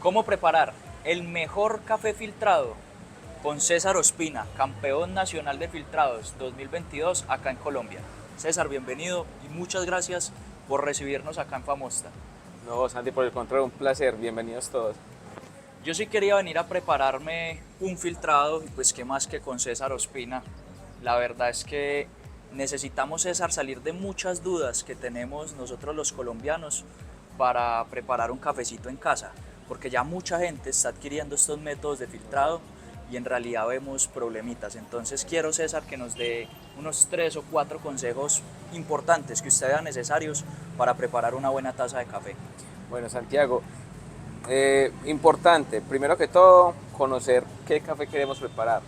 ¿Cómo preparar el mejor café filtrado? Con César Ospina, campeón nacional de filtrados 2022 acá en Colombia. César, bienvenido y muchas gracias por recibirnos acá en Famosta. No, Santi, por el contrario, un placer. Bienvenidos todos. Yo sí quería venir a prepararme un filtrado y pues qué más que con César Ospina. La verdad es que necesitamos, César, salir de muchas dudas que tenemos nosotros los colombianos para preparar un cafecito en casa, porque ya mucha gente está adquiriendo estos métodos de filtrado y en realidad vemos problemitas. Entonces quiero, César, que nos dé unos 3 o 4 consejos importantes que usted vea necesarios para preparar una buena taza de café. Bueno, Santiago, importante, primero que todo, conocer qué café queremos preparar.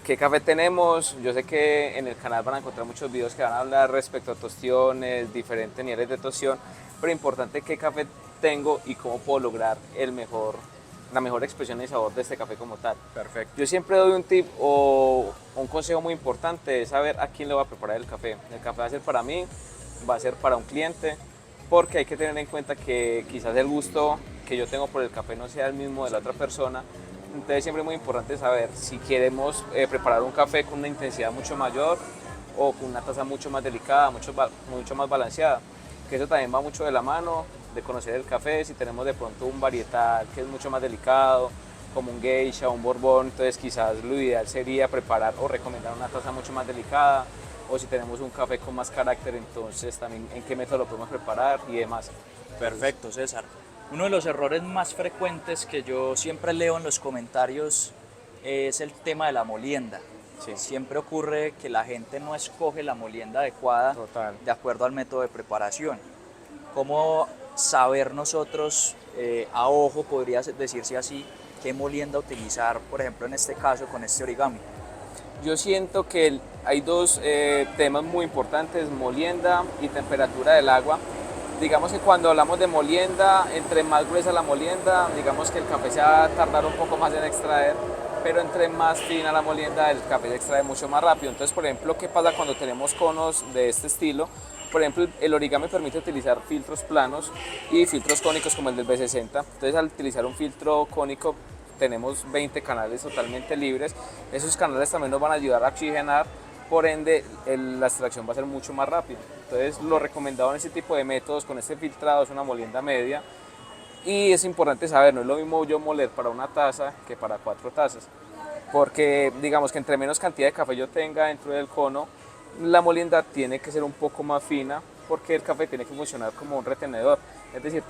¿Qué café tenemos? Yo sé que en el canal van a encontrar muchos videos que van a hablar respecto a tostiones, diferentes niveles de tostión, pero importante qué café tengo y cómo puedo lograr la mejor expresión y sabor de este café como tal. Perfecto. Yo siempre doy un tip o un consejo muy importante de saber a quién le va a preparar el café. El café va a ser para mí, va a ser para un cliente, porque hay que tener en cuenta que quizás el gusto que yo tengo por el café no sea el mismo de la otra persona. Entonces siempre es muy importante saber si queremos preparar un café con una intensidad mucho mayor o con una taza mucho más delicada, mucho más balanceada. Que eso también va mucho de la mano de conocer el café. Si tenemos de pronto un varietal que es mucho más delicado, como un geisha o un borbón, entonces quizás lo ideal sería preparar o recomendar una taza mucho más delicada. O si tenemos un café con más carácter, entonces también en qué método lo podemos preparar y demás. Perfecto, César. Uno de los errores más frecuentes que yo siempre leo en los comentarios es el tema de la molienda. Sí, Siempre ocurre que la gente no escoge la molienda adecuada total. de acuerdo al método de preparación. ¿Cómo saber nosotros, a ojo, podría decirse así, qué molienda utilizar, por ejemplo, en este caso con este origami? Yo siento que hay dos temas muy importantes, molienda y temperatura del agua. Digamos que cuando hablamos de molienda, entre más gruesa la molienda, digamos que el café se va a tardar un poco más en extraer, pero entre más fina la molienda, el café se extrae mucho más rápido. Entonces, por ejemplo, ¿qué pasa cuando tenemos conos de este estilo? Por ejemplo, el origami permite utilizar filtros planos y filtros cónicos como el del B60. Entonces, al utilizar un filtro cónico, tenemos 20 canales totalmente libres. Esos canales también nos van a ayudar a oxigenar, por ende la extracción va a ser mucho más rápida. Entonces lo recomendado en este tipo de métodos con este filtrado es una molienda media, y es importante saber, no es lo mismo yo moler para una taza que para 4 tazas, porque digamos que entre menos cantidad de café yo tenga dentro del cono, la molienda tiene que ser un poco más fina, porque el café tiene que funcionar como un retenedor. Es decir,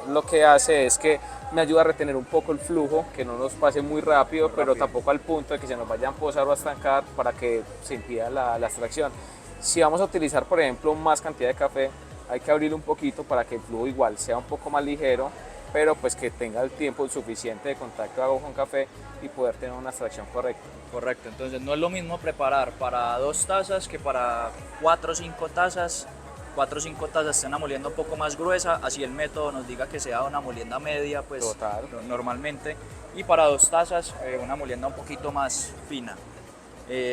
lo que hace es que me ayuda a retener un poco el flujo, que no nos pase muy rápido, pero tampoco al punto de que se nos vaya a empozar o a estancar para que se impida la extracción. Si vamos a utilizar, por ejemplo, más cantidad de café, hay que abrir un poquito para que el flujo igual sea un poco más ligero, pero pues que tenga el tiempo suficiente de contacto de agua con café y poder tener una extracción correcta. Correcto, entonces no es lo mismo preparar para 2 tazas que para 4 o 5 tazas. 4 o 5 tazas está una molienda un poco más gruesa, así el método nos diga que sea una molienda media, pues Total. normalmente. Y para 2 tazas, una molienda un poquito más fina.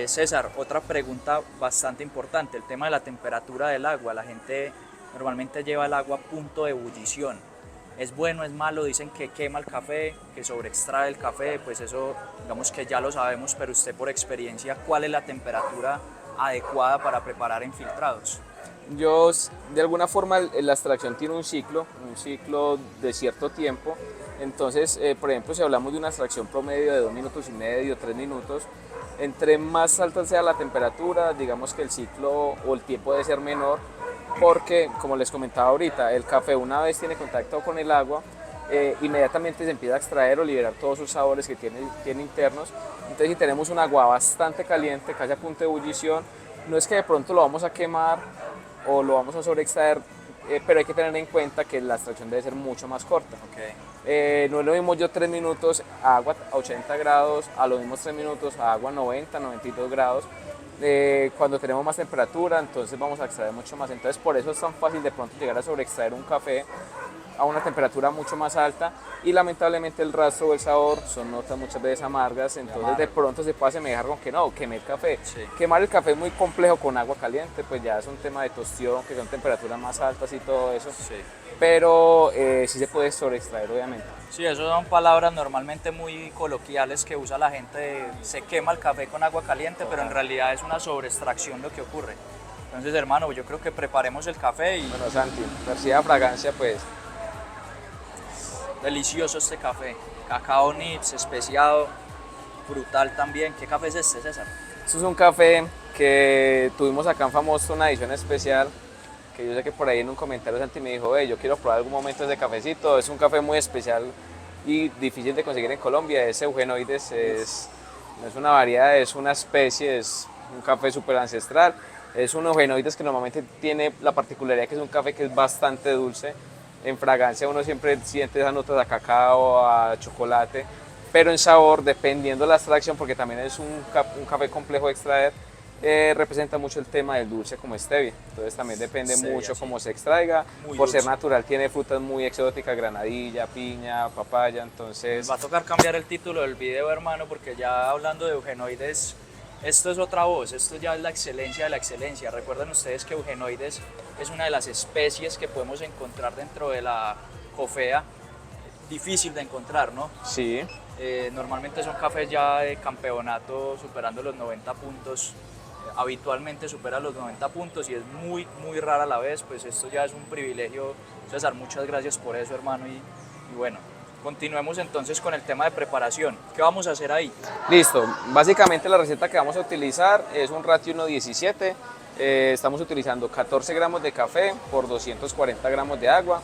César, otra pregunta bastante importante, el tema de la temperatura del agua. La gente normalmente lleva el agua a punto de ebullición. ¿Es bueno, es malo? Dicen que quema el café, que sobreextrae el café, pues eso digamos que ya lo sabemos, pero usted por experiencia, ¿cuál es la temperatura adecuada para preparar infiltrados? Yo, de alguna forma, la extracción tiene un ciclo de cierto tiempo. Entonces, por ejemplo, si hablamos de una extracción promedio de 2 minutos y medio, 3 minutos, entre más alta sea la temperatura, digamos que el ciclo o el tiempo debe ser menor, porque, como les comentaba ahorita, el café una vez tiene contacto con el agua, inmediatamente se empieza a extraer o liberar todos sus sabores que tiene internos. Entonces, si tenemos un agua bastante caliente, casi a punto de ebullición, no es que de pronto lo vamos a quemar o lo vamos a sobreextraer, pero hay que tener en cuenta que la extracción debe ser mucho más corta. Okay. No es lo mismo yo 3 minutos a agua a 80 grados, a los mismos 3 minutos a agua 90, 92 grados. Cuando tenemos más temperatura, entonces vamos a extraer mucho más. Entonces por eso es tan fácil de pronto llegar a sobreextraer un café a una temperatura mucho más alta y lamentablemente el rastro o el sabor son notas muchas veces amargas, entonces de pronto se puede asemejar con que no, quemé el café. Sí. Quemar el café es muy complejo con agua caliente, pues ya es un tema de tostión, que son temperaturas más altas y todo eso, Sí. pero sí se puede sobreextraer obviamente. Sí, eso son palabras normalmente muy coloquiales que usa la gente, se quema el café con agua caliente, pero en realidad es una sobreextracción lo que ocurre. Entonces, hermano, yo creo que preparemos el café y Bueno, Santi, perciba fragancia pues. delicioso este café. Cacao nibs, especiado, brutal también. ¿Qué café es este, César? Esto es un café que tuvimos acá en Famoso, una edición especial, que yo sé que por ahí en un comentario Santi me dijo, yo quiero probar algún momento ese cafecito, es un café muy especial y difícil de conseguir en Colombia, es Eugenoides, no es una variedad, es una especie, es un café súper ancestral, es un Eugenoides que normalmente tiene la particularidad que es un café que es bastante dulce, en fragancia uno siempre siente esas notas a cacao, a chocolate, pero en sabor, dependiendo de la extracción, porque también es un café complejo de extraer, representa mucho el tema del dulce como stevia, entonces también depende Stevia, mucho sí. cómo se extraiga, Muy por ser dulce. natural tiene frutas muy exóticas, granadilla, piña, papaya, entonces Va a tocar cambiar el título del video, hermano, porque ya hablando de Eugenoides, esto es otra voz, esto ya es la excelencia de la excelencia. Recuerden ustedes que Eugenoides es una de las especies que podemos encontrar dentro de la cofea, difícil de encontrar, ¿no? sí. Normalmente son cafés ya de campeonato superando los 90 puntos, habitualmente supera los 90 puntos y es muy, muy rara a la vez, pues esto ya es un privilegio. César, muchas gracias por eso, hermano, y bueno, continuemos entonces con el tema de preparación. ¿Qué vamos a hacer ahí? Listo, básicamente la receta que vamos a utilizar es un ratio 1:17, estamos utilizando 14 gramos de café por 240 gramos de agua,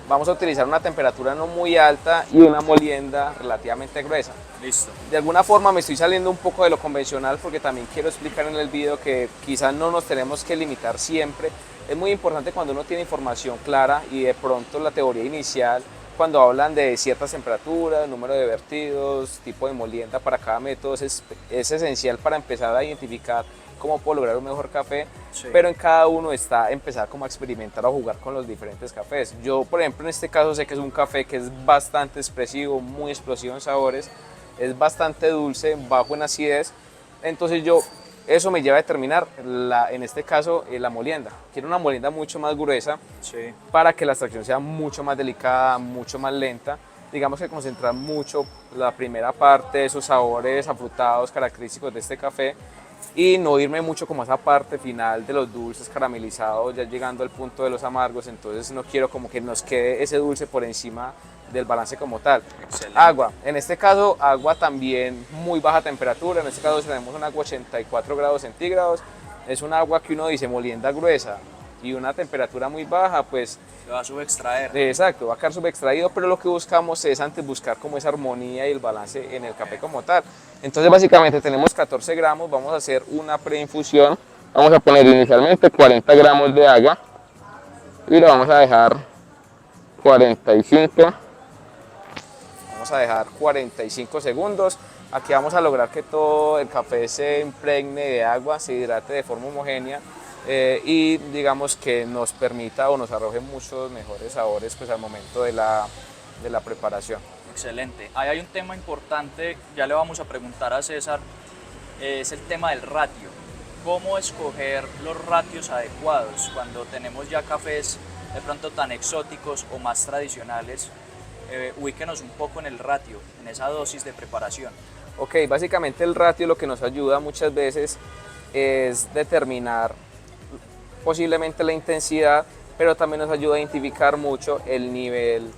vamos a utilizar una temperatura no muy alta y una molienda relativamente gruesa. Listo. De alguna forma me estoy saliendo un poco de lo convencional porque también quiero explicar en el video que quizás no nos tenemos que limitar siempre. Es muy importante cuando uno tiene información clara y de pronto la teoría inicial, cuando hablan de ciertas temperaturas, número de vertidos, tipo de molienda para cada método, es esencial para empezar a identificar cómo puedo lograr un mejor café, Sí. pero en cada uno está empezar como a experimentar o jugar con los diferentes cafés. Yo, por ejemplo, en este caso sé que es un café que es bastante expresivo, muy explosivo en sabores, es bastante dulce, bajo en acidez, entonces eso me lleva a determinar, en este caso, la molienda. Quiero una molienda mucho más gruesa Sí. para que la extracción sea mucho más delicada, mucho más lenta. Digamos que concentrar mucho la primera parte, esos sabores afrutados característicos de este café y no irme mucho como a esa parte final de los dulces caramelizados, ya llegando al punto de los amargos, entonces no quiero como que nos quede ese dulce por encima del balance como tal. Excelente. Agua, en este caso agua también muy baja temperatura, en este caso tenemos un agua 84 grados centígrados, es un agua que uno dice molienda gruesa y una temperatura muy baja, pues Se va a subextraer. exacto, va a quedar subextraído, pero lo que buscamos es antes buscar como esa armonía y el balance en el café como tal. Entonces básicamente tenemos 14 gramos, vamos a hacer una preinfusión, vamos a poner inicialmente 40 gramos de agua y lo vamos a dejar 45, vamos a dejar 45 segundos. Aquí vamos a lograr que todo el café se impregne de agua, se hidrate de forma homogénea y digamos que nos permita o nos arroje muchos mejores sabores pues, al momento de la preparación. Excelente. Ahí hay un tema importante, ya le vamos a preguntar a César, es el tema del ratio. ¿Cómo escoger los ratios adecuados cuando tenemos ya cafés de pronto tan exóticos o más tradicionales? Ubíquenos un poco en el ratio, en esa dosis de preparación. Ok, básicamente el ratio lo que nos ayuda muchas veces es determinar posiblemente la intensidad, pero también nos ayuda a identificar mucho el nivel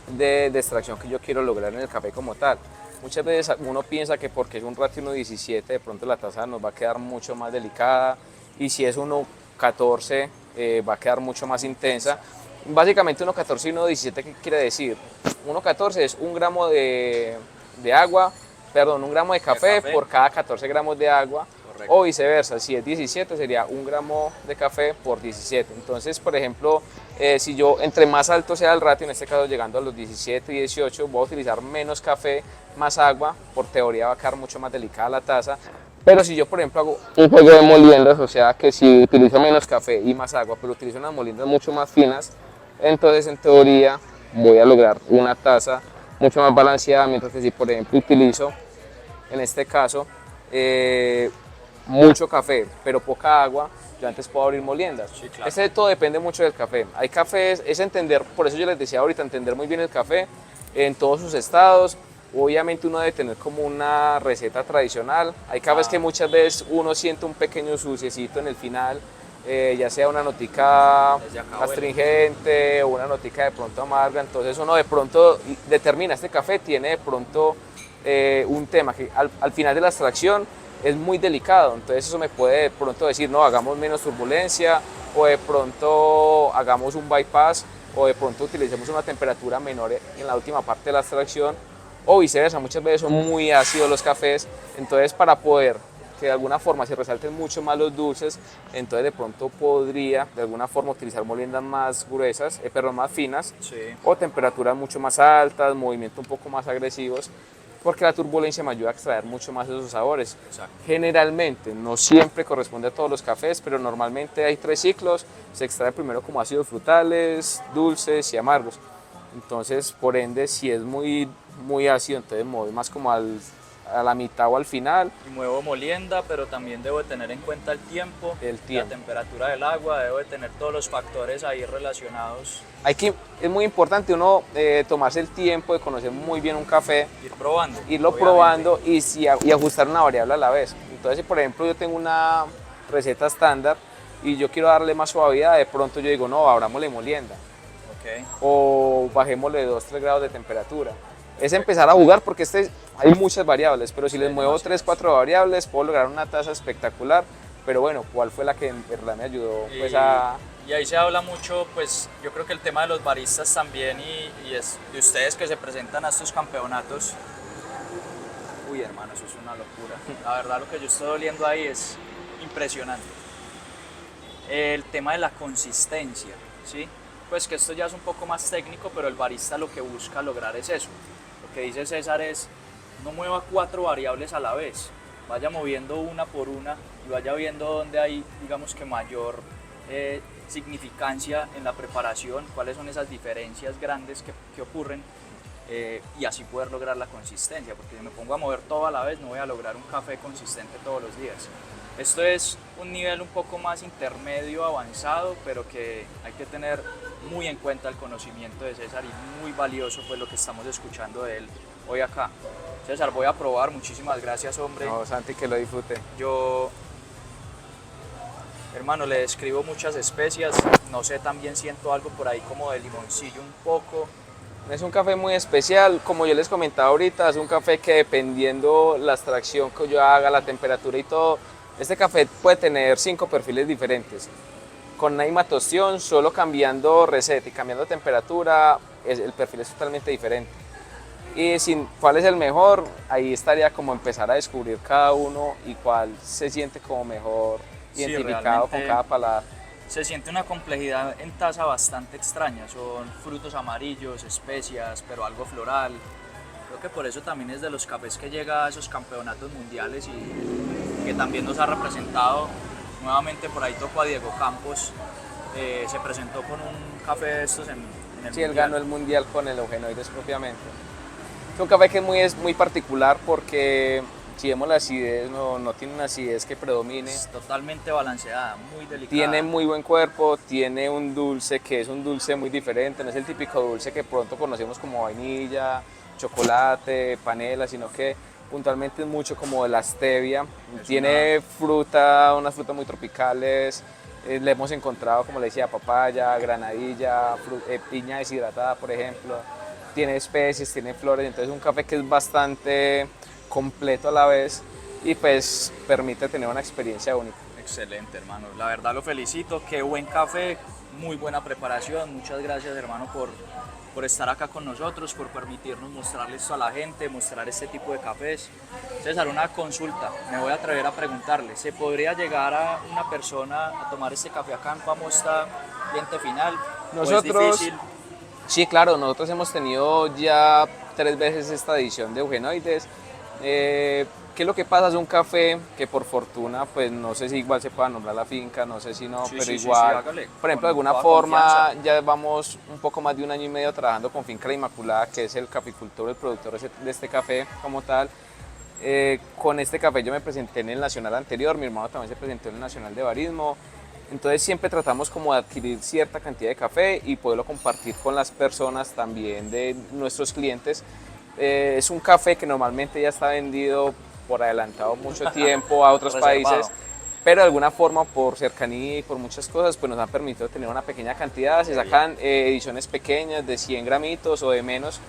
de extracción que yo quiero lograr en el café como tal. Muchas veces uno piensa que porque es un ratio 1:17 de pronto la taza nos va a quedar mucho más delicada y si es 1:14 va a quedar mucho más intensa. Básicamente 1:14 y 1:17, ¿qué quiere decir? 1:14 es un gramo de agua, perdón, un gramo de café por cada 14 gramos de agua. Correcto. O viceversa, si es 17 sería un gramo de café por 17. Entonces, por ejemplo, si yo entre más alto sea el ratio, en este caso llegando a los 17 y 18, voy a utilizar menos café, más agua, por teoría va a quedar mucho más delicada la taza. Pero si yo, por ejemplo, hago un juego de moliendas, o sea que si utilizo menos café y más agua, pero utilizo unas moliendas mucho más finas, entonces en teoría voy a lograr una taza mucho más balanceada, mientras que si por ejemplo utilizo, en este caso, mucho café, pero poca agua, yo antes puedo abrir moliendas. Sí, claro. Todo depende mucho del café. Hay cafés, es entender, por eso yo les decía ahorita, entender muy bien el café en todos sus estados. Obviamente uno debe tener como una receta tradicional. Hay cafés que muchas veces uno siente un pequeño suciecito en el final, ya sea una notica astringente o una notica de pronto amarga. Entonces uno de pronto determina, este café tiene de pronto un tema que al final de la extracción es muy delicado, entonces eso me puede de pronto decir, no, hagamos menos turbulencia, o de pronto hagamos un bypass, o de pronto utilicemos una temperatura menor en la última parte de la extracción, o viceversa. Muchas veces son muy ácidos los cafés, entonces para poder que de alguna forma se resalten mucho más los dulces, entonces de pronto podría de alguna forma utilizar moliendas más gruesas, perdón, más finas, Sí. o temperaturas mucho más altas, movimientos un poco más agresivos, porque la turbulencia me ayuda a extraer mucho más esos sabores. Exacto. Generalmente, no siempre corresponde a todos los cafés, pero normalmente hay 3 ciclos. Se extrae primero como ácidos frutales, dulces y amargos. Entonces, por ende, si es muy ácido, entonces me voy más como a la mitad o al final. Y muevo molienda, pero también debo de tener en cuenta el tiempo, la temperatura del agua, debo de tener todos los factores ahí relacionados. Es muy importante uno tomarse el tiempo de conocer muy bien un café, Ir probando. irlo probando y ajustar una variable a la vez. Entonces, si por ejemplo yo tengo una receta estándar y yo quiero darle más suavidad, de pronto yo digo, no, abrámosle molienda. Okay. O bajémosle 2-3 grados de temperatura. Es empezar a jugar porque hay muchas variables, pero si les muevo 3-4 variables puedo lograr una taza espectacular. Pero bueno, ¿cuál fue la que en verdad me ayudó pues a... Y ahí se habla mucho, pues yo creo que el tema de los baristas también y de ustedes que se presentan a estos campeonatos. Uy, hermano, eso es una locura. La verdad, lo que yo estoy oliendo ahí es impresionante. El tema de la consistencia, ¿sí? Pues que esto ya es un poco más técnico, pero el barista lo que busca lograr es eso. Lo que dice César es, no mueva 4 variables a la vez, vaya moviendo una por una y vaya viendo dónde hay, digamos que mayor significancia en la preparación, cuáles son esas diferencias grandes que ocurren, y así poder lograr la consistencia, porque si me pongo a mover todo a la vez no voy a lograr un café consistente todos los días. Esto es un nivel un poco más intermedio, avanzado, pero que hay que tener muy en cuenta el conocimiento de César y muy valioso pues lo que estamos escuchando de él hoy acá. César, voy a probar, muchísimas gracias, hombre. No, Santi, que lo disfrute. Yo, hermano, le describo muchas especias, no sé, también siento algo por ahí como de limoncillo un poco. Es un café muy especial, como yo les comentaba ahorita, es un café que dependiendo la extracción que yo haga, la temperatura y todo, este café puede tener 5 perfiles diferentes. Con una misma tostión, solo cambiando receta y cambiando temperatura, el perfil es totalmente diferente. Y cuál es el mejor, ahí estaría como empezar a descubrir cada uno y cuál se siente como mejor identificado con cada paladar. Se siente una complejidad en taza bastante extraña, son frutos amarillos, especias, pero algo floral. Creo que por eso también es de los cafés que llega a esos campeonatos mundiales y que también nos ha representado. Nuevamente por ahí tocó a Diego Campos, se presentó con un café de estos en el Sí, mundial. él ganó el mundial con el Eugenoides propiamente. Es un café que es muy particular porque si vemos la acidez, no tiene una acidez que predomine. Es totalmente balanceada, muy delicada. Tiene muy buen cuerpo, tiene un dulce que es un dulce muy diferente, no es el típico dulce que pronto conocemos como vainilla, chocolate, panela, sino que puntualmente es mucho como de la stevia. Tiene unas frutas muy tropicales, le hemos encontrado, como le decía, papaya, granadilla, piña deshidratada, por ejemplo. Tiene especies, tiene flores, entonces es un café que es bastante completo a la vez y pues permite tener una experiencia única. Excelente, hermano. La verdad lo felicito. Qué buen café, muy buena preparación. Muchas gracias, hermano, por estar acá con nosotros, por permitirnos mostrarle esto a la gente, mostrar este tipo de cafés. César, una consulta. Me voy a atrever a preguntarle. ¿Se podría llegar a una persona a tomar este café acá en Pamosta, cliente final? Nosotros, ¿O es difícil? Sí, claro, nosotros hemos tenido ya 3 veces esta edición de Eugenoides, que ¿Qué es lo que pasa? Es un café que por fortuna, pues no sé si igual se pueda nombrar la finca, no sé si no, Sí, pero sí, sí, igual, sí, hágale, por ejemplo, de con alguna toda forma confianza. ya vamos un poco más de 1 año y medio trabajando con Finca La Inmaculada, que es el caficultor, el productor de este café como tal. Con este café yo me presenté en el nacional anterior, mi hermano también se presentó en el nacional de barismo, entonces siempre tratamos como de adquirir cierta cantidad de café y poderlo compartir con las personas también de nuestros clientes. Es un café que normalmente ya está vendido por adelantado mucho tiempo a otros países, Reservado. pero de alguna forma por cercanía y por muchas cosas pues nos han permitido tener una pequeña cantidad, se Qué bien. sacan ediciones pequeñas de 100 gramitos o de menos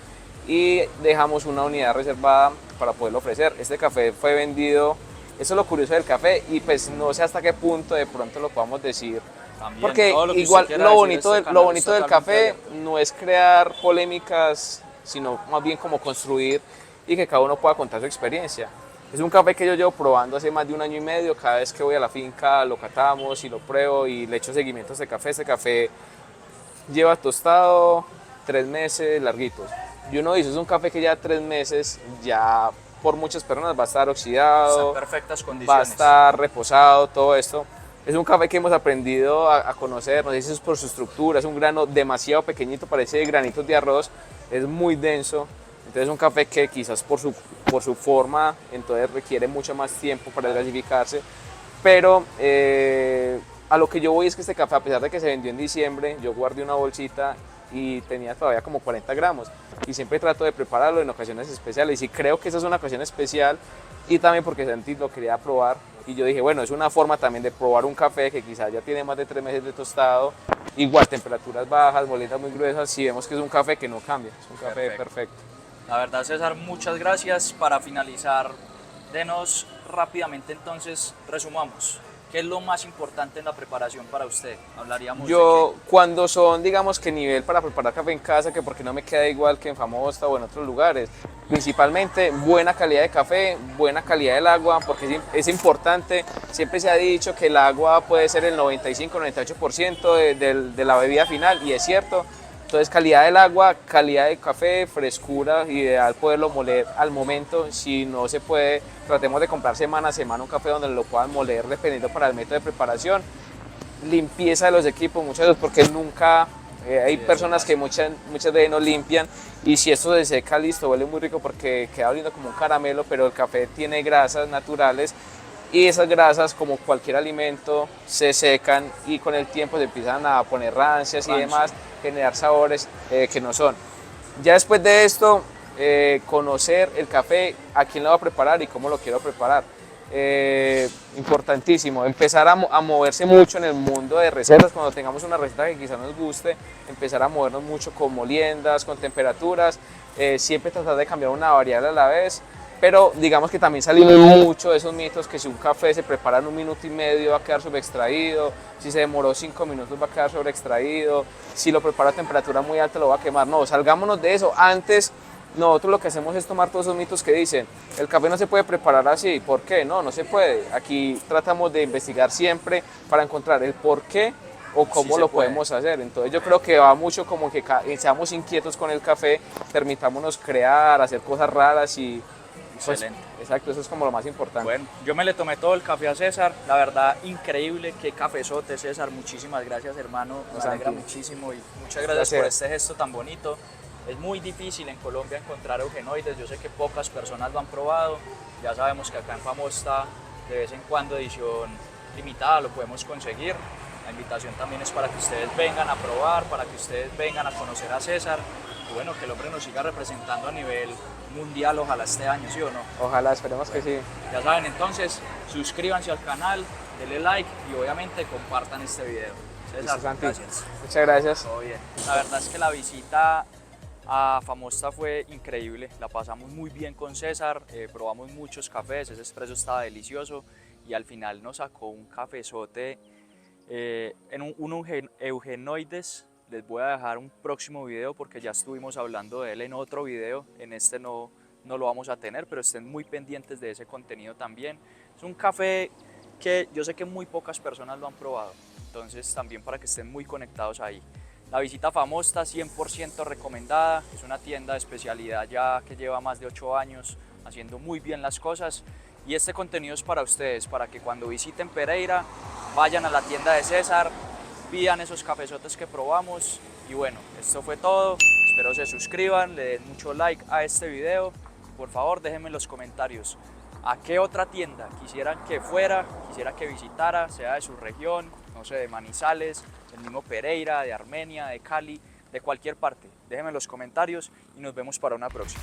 y dejamos una unidad reservada para poderlo ofrecer. Este café fue vendido, eso es lo curioso del café y pues no sé hasta qué punto de pronto lo podamos decir, También, porque todo lo que usted igual quiera decir, este lo canal bonito está del totalmente café abierto. no es crear polémicas, sino más bien como construir y que cada uno pueda contar su experiencia. Es un café que yo llevo probando hace más de 1 año y medio, cada vez que voy a la finca lo catamos y lo pruebo y le echo seguimiento a este café. Este café lleva tostado 3 meses larguitos. Y uno dice, es un café que ya 3 meses, ya por muchas personas va a estar Está en oxidado, perfectas va a condiciones. estar reposado, todo esto. Es un café que hemos aprendido a conocer, no sé si es por su estructura, es un grano demasiado pequeñito, parece granitos de arroz, es muy denso. Entonces es un café que quizás por su forma, entonces requiere mucho más tiempo para gasificarse. Pero a lo que yo voy es que este café, a pesar de que se vendió en diciembre, yo guardé una bolsita y tenía todavía como 40 gramos. Y siempre trato de prepararlo en ocasiones especiales. Y creo que esa es una ocasión especial. Y también porque Santi lo quería probar. Y yo dije, bueno, es una forma también de probar un café que quizás ya tiene más de 3 meses de tostado. Igual, temperaturas bajas, moliendas muy gruesas. Si vemos que es un café que no cambia. Es un café Perfecto. perfecto. La verdad, César, muchas gracias. Para finalizar, denos rápidamente entonces, resumamos. ¿Qué es lo más importante en la preparación para usted? Hablaríamos de qué. Yo, cuando son, digamos que nivel para preparar café en casa, que porque no me queda igual que en Famosta o en otros lugares, principalmente buena calidad de café, buena calidad del agua, porque es importante, siempre se ha dicho que el agua puede ser el 95-98% de la bebida final, y es cierto. Entonces, calidad del agua, calidad del café, frescura, ideal poderlo moler al momento. Si no se puede, tratemos de comprar semana a semana un café donde lo puedan moler dependiendo para el método de preparación. Limpieza de los equipos, muchas veces porque nunca, hay Sí, eso es personas que básico. muchas veces no limpian y si esto se seca listo huele muy rico porque queda oliendo como un caramelo, pero el café tiene grasas naturales y esas grasas, como cualquier alimento, se secan y con el tiempo se empiezan a poner rancias y Rancio. demás, generar sabores que no son. Ya después de esto, conocer el café, a quién lo va a preparar y cómo lo quiero preparar. Importantísimo, empezar a moverse mucho en el mundo de recetas, cuando tengamos una receta que quizás nos guste, empezar a movernos mucho con moliendas, con temperaturas, siempre tratar de cambiar una variable a la vez, pero digamos que también salimos mucho de esos mitos que si un café se prepara en 1 minuto y medio va a quedar sobreextraído, si se demoró 5 minutos va a quedar sobreextraído, si lo preparo a temperatura muy alta lo va a quemar. No, salgámonos de eso. Antes nosotros lo que hacemos es tomar todos esos mitos que dicen, el café no se puede preparar así, ¿por qué? No, no se puede. Aquí tratamos de investigar siempre para encontrar el por qué o Sí cómo se lo puede. podemos hacer. Entonces yo creo que va mucho como que seamos inquietos con el café, permitámonos crear, hacer cosas raras y pues, Excelente. exacto, eso es como lo más importante. Bueno, yo me le tomé todo el café a César, la verdad increíble, qué cafezote César, muchísimas gracias hermano, me Santi, alegra muchísimo y muchas un gracias por placer. este gesto tan bonito. Es muy difícil en Colombia encontrar eugenoides, yo sé que pocas personas lo han probado, ya sabemos que acá en Famosta de vez en cuando edición limitada lo podemos conseguir. La invitación también es para que ustedes vengan a probar, para que ustedes vengan a conocer a César y bueno, que el hombre nos siga representando a nivel mundial, ojalá este año, ¿sí o no? Ojalá, esperemos que sí. Ya saben, entonces, suscríbanse al canal, denle like y obviamente compartan este video. César, Listo, Santi. gracias. Muchas gracias. Todo bien. La verdad es que la visita a Famosta fue increíble, la pasamos muy bien con César, probamos muchos cafés, ese espresso estaba delicioso y al final nos sacó un cafezote en un eugenoides. Les voy a dejar un próximo video porque ya estuvimos hablando de él en otro video, en este no lo vamos a tener, pero estén muy pendientes de ese contenido también. Es un café que yo sé que muy pocas personas lo han probado, entonces también para que estén muy conectados ahí. La visita a Famosta 100% recomendada, es una tienda de especialidad ya que lleva más de 8 años haciendo muy bien las cosas Y este contenido es para ustedes, para que cuando visiten Pereira vayan a la tienda de César, pidan esos cafezotes que probamos. Y bueno, esto fue todo. Espero se suscriban, le den mucho like a este video. Por favor, déjenme en los comentarios a qué otra tienda quisieran que fuera, quisiera que visitara, sea de su región, no sé, de Manizales, del mismo Pereira, de Armenia, de Cali, de cualquier parte. Déjenme en los comentarios y nos vemos para una próxima.